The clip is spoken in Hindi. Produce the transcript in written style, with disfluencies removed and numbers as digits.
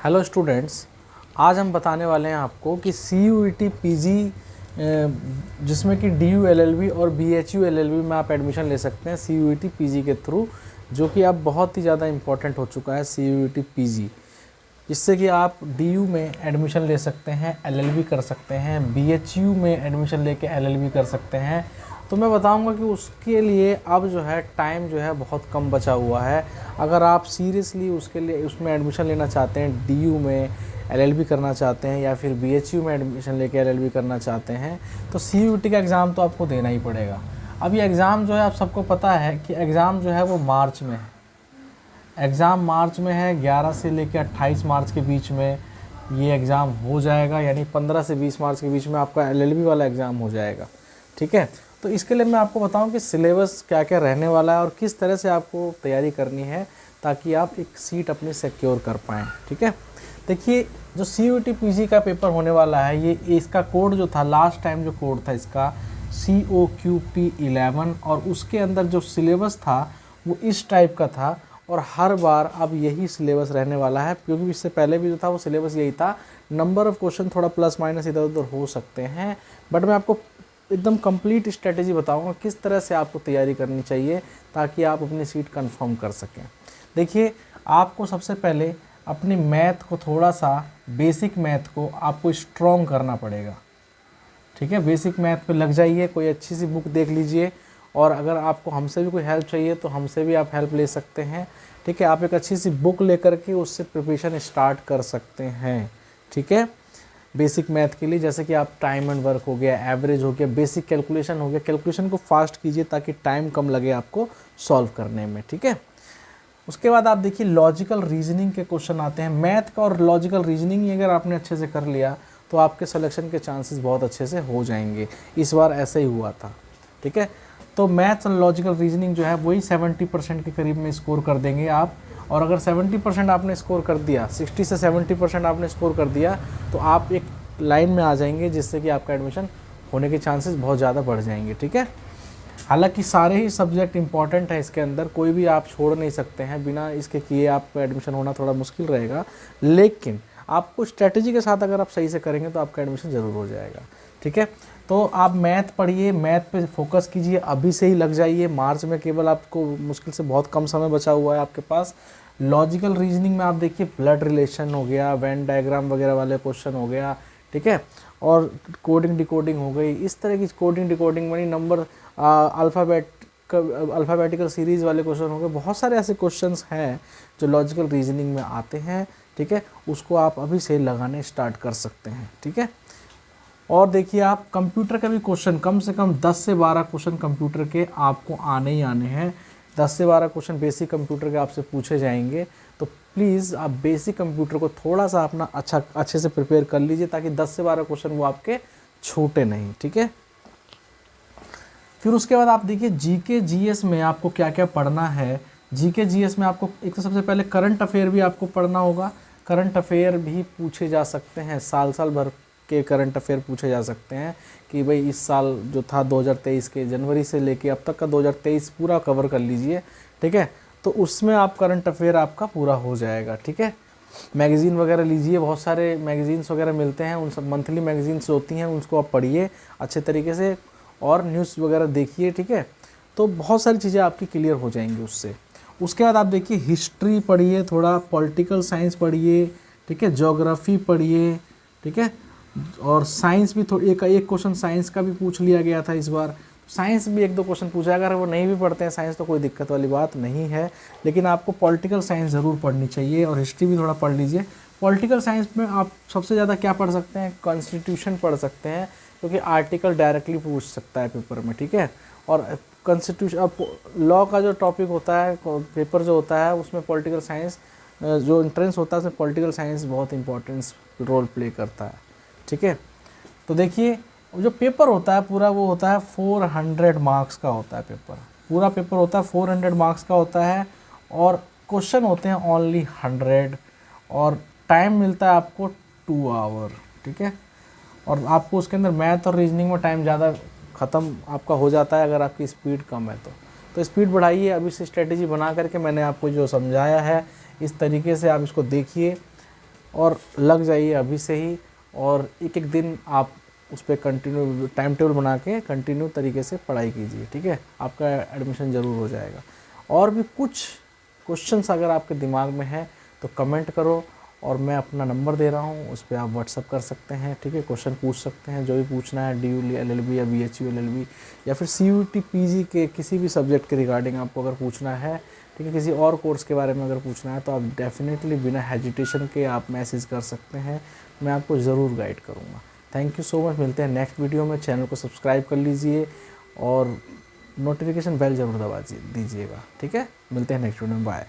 हेलो स्टूडेंट्स, आज हम बताने वाले हैं आपको कि CUET PG जिसमें कि DU LLB और BHU LLB में आप एडमिशन ले सकते हैं CUET PG के थ्रू, जो कि अब बहुत ही ज़्यादा इम्पोर्टेंट हो चुका है CUET PG, जिससे कि आप DU में एडमिशन ले सकते हैं, LLB कर सकते हैं, BHU में एडमिशन लेके LLB कर सकते हैं। तो मैं बताऊंगा कि उसके लिए अब जो है टाइम जो है बहुत कम बचा हुआ है। अगर आप सीरियसली उसके लिए उसमें एडमिशन लेना चाहते हैं, DU में LLB करना चाहते हैं या फिर BHU में एडमिशन लेके LLB करना चाहते हैं, तो CUET का एग्ज़ाम तो आपको देना ही पड़ेगा। अब ये एग्ज़ाम जो है, आप सबको पता है कि एग्ज़ाम जो है वो मार्च में है। एग्ज़ाम मार्च में है, 11 से लेकर 28 मार्च के बीच में ये एग्ज़ाम हो जाएगा, यानी 15 से 20 मार्च के बीच में आपका LLB वाला एग्ज़ाम हो जाएगा। ठीक है, तो इसके लिए मैं आपको बताऊं कि सिलेबस क्या क्या रहने वाला है और किस तरह से आपको तैयारी करनी है ताकि आप एक सीट अपनी सिक्योर कर पाएँ। ठीक है, देखिए जो CUET PG का पेपर होने वाला है, ये इसका कोड जो था लास्ट टाइम, जो कोड था इसका COQP11, और उसके अंदर जो सिलेबस था वो इस टाइप का था, और हर बार अब यही सिलेबस रहने वाला है, क्योंकि इससे पहले भी जो था वो सिलेबस यही था। नंबर ऑफ़ क्वेश्चन थोड़ा प्लस माइनस इधर उधर हो सकते हैं, बट मैं आपको एकदम कंप्लीट स्ट्रेटेजी बताऊंगा किस तरह से आपको तैयारी करनी चाहिए ताकि आप अपनी सीट कंफर्म कर सकें। देखिए, आपको सबसे पहले अपनी मैथ को थोड़ा सा, बेसिक मैथ को आपको स्ट्रॉन्ग करना पड़ेगा। ठीक है, बेसिक मैथ पे लग जाइए, कोई अच्छी सी बुक देख लीजिए, और अगर आपको हमसे भी कोई हेल्प चाहिए तो हमसे भी आप हेल्प ले सकते हैं। ठीक है, आप एक अच्छी सी बुक लेकर के उससे प्रिपरेशन स्टार्ट कर सकते हैं। ठीक है, बेसिक मैथ के लिए, जैसे कि आप टाइम एंड वर्क हो गया, एवरेज हो गया, बेसिक कैलकुलेशन हो गया, कैलकुलेशन को फास्ट कीजिए ताकि टाइम कम लगे आपको सॉल्व करने में। ठीक है, उसके बाद आप देखिए लॉजिकल रीजनिंग के क्वेश्चन आते हैं। मैथ का और लॉजिकल रीजनिंग अगर आपने अच्छे से कर लिया तो आपके सिलेक्शन के चांसेस बहुत अच्छे से हो जाएंगे। इस बार ऐसा ही हुआ था। ठीक है, तो मैथ्स और लॉजिकल रीजनिंग जो है वही 70% के करीब में स्कोर कर देंगे आप, और अगर 70% आपने स्कोर कर दिया, 60 से 70% आपने स्कोर कर दिया, तो आप एक लाइन में आ जाएंगे जिससे कि आपका एडमिशन होने के चांसेस बहुत ज़्यादा बढ़ जाएंगे। ठीक है, हालांकि सारे ही सब्जेक्ट इंपॉर्टेंट है, इसके अंदर कोई भी आप छोड़ नहीं सकते हैं, बिना इसके किए आपका एडमिशन होना थोड़ा मुश्किल रहेगा, लेकिन आपको स्ट्रेटजी के साथ अगर आप सही से करेंगे तो आपका एडमिशन ज़रूर हो जाएगा। ठीक है, तो आप मैथ पढ़िए, मैथ पे फोकस कीजिए, अभी से ही लग जाइए। मार्च में केवल आपको मुश्किल से बहुत कम समय बचा हुआ है आपके पास। लॉजिकल रीजनिंग में आप देखिए ब्लड रिलेशन हो गया, वेन डायग्राम वगैरह वाले क्वेश्चन हो गया। ठीक है, और कोडिंग डिकोडिंग हो गई, इस तरह की कोडिंग डिकोडिंग यानी नंबर अल्फ़ाबेटिकल सीरीज़ वाले क्वेश्चन हो गए। बहुत सारे ऐसे क्वेश्चंस हैं जो लॉजिकल रीजनिंग में आते हैं। ठीक है, उसको आप अभी से लगाने स्टार्ट कर सकते हैं। ठीक है, और देखिए आप कंप्यूटर का भी क्वेश्चन, कम से कम 10 से 12 क्वेश्चन कंप्यूटर के आपको आने ही आने हैं। 10 से 12 क्वेश्चन बेसिक कंप्यूटर के आपसे पूछे जाएंगे, तो प्लीज़ आप बेसिक कंप्यूटर को थोड़ा सा अपना अच्छे से प्रिपेयर कर लीजिए ताकि 10 से 12 क्वेश्चन वो आपके छूटे नहीं। ठीक है, फिर उसके बाद आप देखिए GK GS में आपको क्या क्या पढ़ना है। GK GS में आपको एक तो सबसे पहले करंट अफेयर भी आपको पढ़ना होगा। करंट अफेयर भी पूछे जा सकते हैं, साल भर के करंट अफेयर पूछे जा सकते हैं कि भाई इस साल जो था 2023 के जनवरी से लेके अब तक का 2023 पूरा कवर कर लीजिए। ठीक है, तो उसमें आप करंट अफेयर आपका पूरा हो जाएगा। ठीक है, मैगज़ीन वगैरह लीजिए, बहुत सारे मैगज़ीन्स वगैरह मिलते हैं, उन सब मंथली मैगज़ीन्स होती हैं, उसको आप पढ़िए अच्छे तरीके से, और न्यूज़ वगैरह देखिए। ठीक है, तो बहुत सारी चीज़ें आपकी क्लियर हो जाएंगी उससे। उसके बाद आप देखिए हिस्ट्री पढ़िए, थोड़ा पॉलिटिकल साइंस पढ़िए। ठीक है, ज्योग्राफी पढ़िए। ठीक है, और साइंस भी थोड़ी, एक क्वेश्चन साइंस का भी पूछ लिया गया था इस बार। साइंस भी 1-2 क्वेश्चन पूछा, अगर वो नहीं भी पढ़ते हैं साइंस तो कोई दिक्कत वाली बात नहीं है, लेकिन आपको पॉलिटिकल साइंस ज़रूर पढ़नी चाहिए, और हिस्ट्री भी थोड़ा पढ़ लीजिए। पॉलिटिकल साइंस में आप सबसे ज़्यादा क्या पढ़ सकते हैं, कॉन्स्टिट्यूशन पढ़ सकते हैं, क्योंकि आर्टिकल डायरेक्टली पूछ सकता है पेपर में। ठीक है, और कॉन्स्टिट्यूशन, अब लॉ का जो टॉपिक होता है, पेपर जो होता है, उसमें पॉलिटिकल साइंस जो एंट्रेंस होता है उसमें पॉलिटिकल साइंस बहुत इंपॉर्टेंस रोल प्ले करता है। ठीक है, तो देखिए जो पेपर होता है पूरा, वो होता है 400 मार्क्स का होता है पेपर। पूरा पेपर होता है 400 मार्क्स का होता है, और क्वेश्चन होते हैं ओनली 100, और टाइम मिलता है आपको 2 आवर। ठीक है, और आपको उसके अंदर मैथ और रीजनिंग में टाइम ज़्यादा ख़त्म आपका हो जाता है अगर आपकी स्पीड कम है तो स्पीड बढ़ाइए। अभी से स्ट्रेटेजी बना करके मैंने आपको जो समझाया है इस तरीके से आप इसको देखिए, और लग जाइए अभी से ही, और एक एक दिन आप उस पर कंटिन्यू टाइम टेबल बना के कंटिन्यू तरीके से पढ़ाई कीजिए, ठीक है, आपका एडमिशन ज़रूर हो जाएगा। और भी कुछ क्वेश्चंस अगर आपके दिमाग में है तो कमेंट करो, और मैं अपना नंबर दे रहा हूँ, उस पर आप व्हाट्सअप कर सकते हैं, ठीक है, क्वेश्चन पूछ सकते हैं, जो भी पूछना है, DU LLB या BHU LLB या फिर CUET PG के किसी भी सब्जेक्ट के रिगार्डिंग आपको अगर पूछना है, ठीक है, किसी और कोर्स के बारे में अगर पूछना है, तो आप डेफिनेटली बिना हेजिटेशन के आप मैसेज कर सकते हैं, मैं आपको ज़रूर गाइड करूँगा। थैंक यू सो मच, मिलते हैं नेक्स्ट वीडियो में। चैनल को सब्सक्राइब कर लीजिए और नोटिफिकेशन बेल ज़रूर दबा दीजिएगा, ठीक है, मिलते हैं नेक्स्ट वीडियो में, बाय।